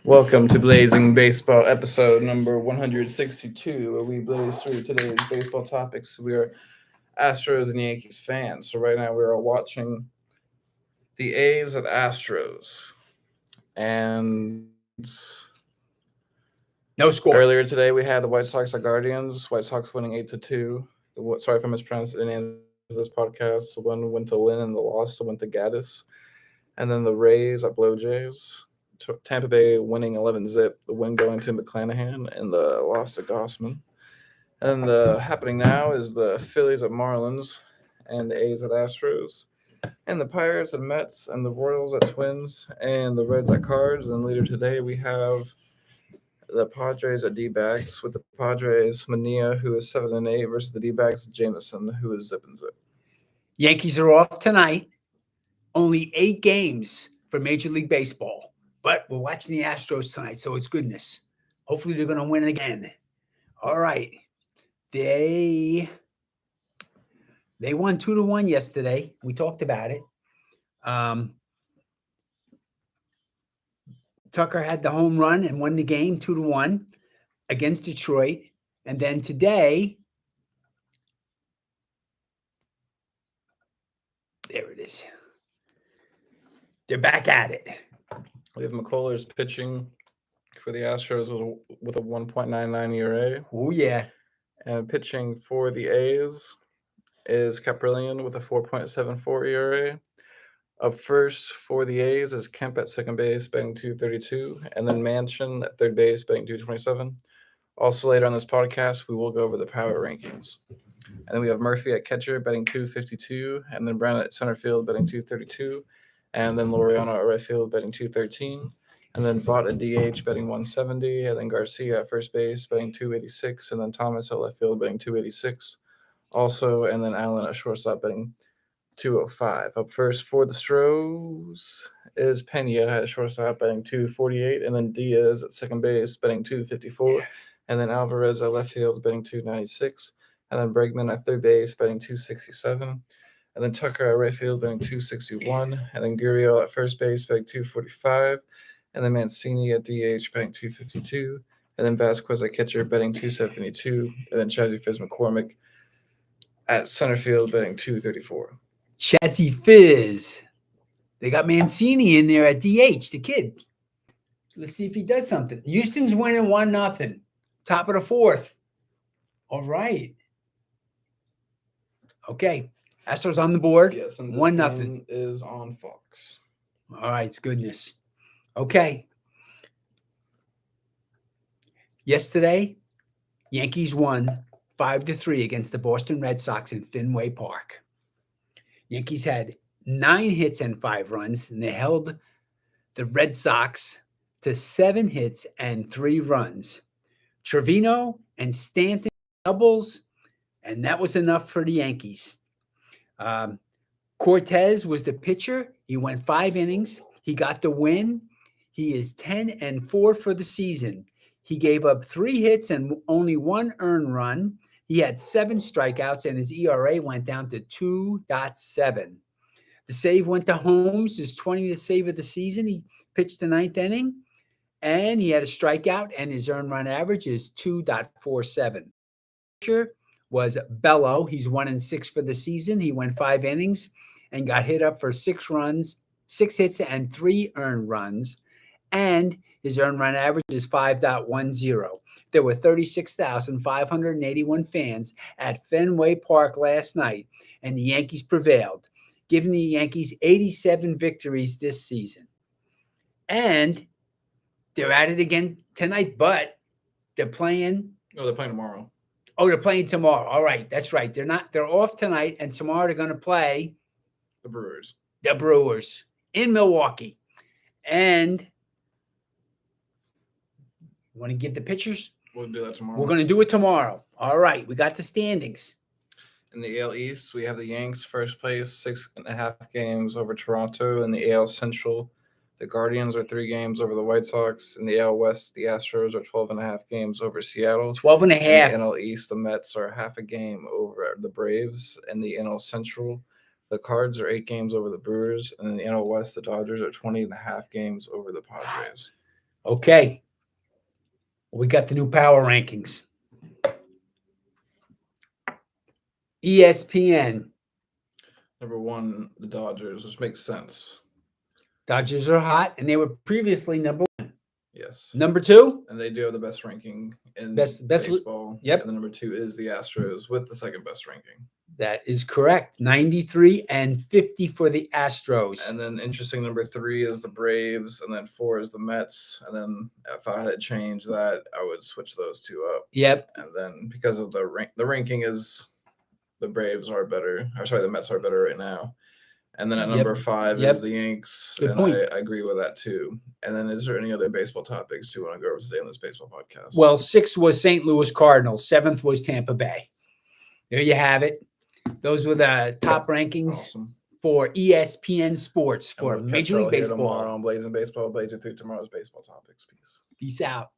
Welcome to Blazing Baseball, episode number 162, where we blaze through today's baseball topics. We are Astros and Yankees fans, so right now we are watching the A's at Astros. And No score. earlier today, we had the White Sox at Guardians. White Sox winning 8-2. Sorry if I mispronounced the names of this podcast. The one went to Lynn, and the loss went to Gaddis. And then the Rays at Blue Jays. Tampa Bay winning 11-zip, the win going to McClanahan and the loss to Gossman. And the happening now is the Phillies at Marlins and the A's at Astros and the Pirates at Mets and the Royals at Twins and the Reds at Cards. And later today we have the Padres at D-backs with the Padres Mania, who is 7-8, versus the D-backs Jameson, who is zip and zip. Yankees are off tonight. Only 8 games for Major League Baseball. But we're watching the Astros tonight, so it's goodness. Hopefully they're going to win again. All right. They won 2-1 yesterday. We talked about it. Tucker had the home run and won the game 2-1 against Detroit. And then today, there it is. They're back at it. We have McCullers pitching for the Astros with a 1.99 ERA. Oh, yeah. And pitching for the A's is Caprillion with a 4.74 ERA. Up first for the A's is Kemp at second base, betting 232, and then Mansion at third base, betting 227. Also later on this podcast, we will go over the power rankings. And then we have Murphy at catcher, betting 252, and then Brown at center field, betting 232, and then Laureano at right field, betting 213, and then Vaught at DH, betting 170, and then Garcia at first base, betting 286, and then Thomas at left field, betting 286. Also, and then Allen at shortstop, betting 205. Up first for the Stros is Pena at shortstop, betting 248, and then Diaz at second base, betting 254, and then Alvarez at left field, betting 296, and then Bregman at third base, betting 267, and then Tucker at right field, betting 261, and then Gurriel at first base, betting 245, and then Mancini at DH, betting 252, and then Vasquez at catcher, betting 272, and then Chazzy Fizz-McCormick at center field, betting 234. Chazzy Fizz. They got Mancini in there at DH, the kid. Let's see if he does something. Houston's winning 1-0. Top of the fourth. All right. Okay. Astros on the board. Yes, and this 1-0 game is on Fox. All right, it's goodness. Okay. Yesterday, Yankees won 5-3 against the Boston Red Sox in Fenway Park. Yankees had 9 hits and 5 runs, and they held the Red Sox to 7 hits and 3 runs. Trevino and Stanton doubles, and that was enough for the Yankees. Cortez was the pitcher. He went 5 innings. He got the win. He is 10-4 for the season. He gave up 3 hits and only 1 earned run. He had 7 strikeouts, and his ERA went down to 2.7. The save went to Holmes, his 20th save of the season. He pitched the 9th inning, and he had a strikeout, and his earned run average is 2.47. Pitcher was Bello. He's 1-6 for the season. He went 5 innings and got hit up for 6 runs, 6 hits, and 3 earned runs. And his earned run average is 5.10. There were 36,581 fans at Fenway Park last night, and the Yankees prevailed, giving the Yankees 87 victories this season. And they're at it again tonight, but they're playing. No, they're playing tomorrow. Oh, they're playing tomorrow. All right, that's right. They're off tonight, and tomorrow they're going to play the Brewers in Milwaukee. And you want to give the pitchers? We'll do that tomorrow. We're going to do it tomorrow. All right, we got the standings. In the AL East, we have the Yanks first place, 6.5 games over Toronto. In the AL Central, the Guardians are 3 games over the White Sox. In the AL West, the Astros are 12.5 games over Seattle. 12.5. In the NL East, the Mets are half a game over the Braves. In the NL Central, the Cards are 8 games over the Brewers. And in the NL West, the Dodgers are 20.5 games over the Padres. Okay. We got the new power rankings. ESPN. Number 1, the Dodgers, which makes sense. Dodgers are hot, and they were previously number 1. Yes. Number 2. And they do have the best ranking in Best- baseball. yep. And then number 2 is the Astros with the second best ranking. That is correct. 93 and 50 for the Astros. And then interesting, number 3 is the Braves, and then 4 is the Mets. And then if I had to change that, I would switch those 2 up. Yep. And then because of the ranking is the Braves are better. Or sorry, the Mets are better right now. And then at number 5 is the Yanks. Good and point. I agree with that too. And then is there any other baseball topics you want to go over today on this baseball podcast? Well, 6 was St. Louis Cardinals. 7th was Tampa Bay. There you have it. Those were the top rankings for ESPN Sports for Major League Baseball. Tomorrow on Blazing Baseball, Blazing through tomorrow's baseball topics. Peace. Peace out.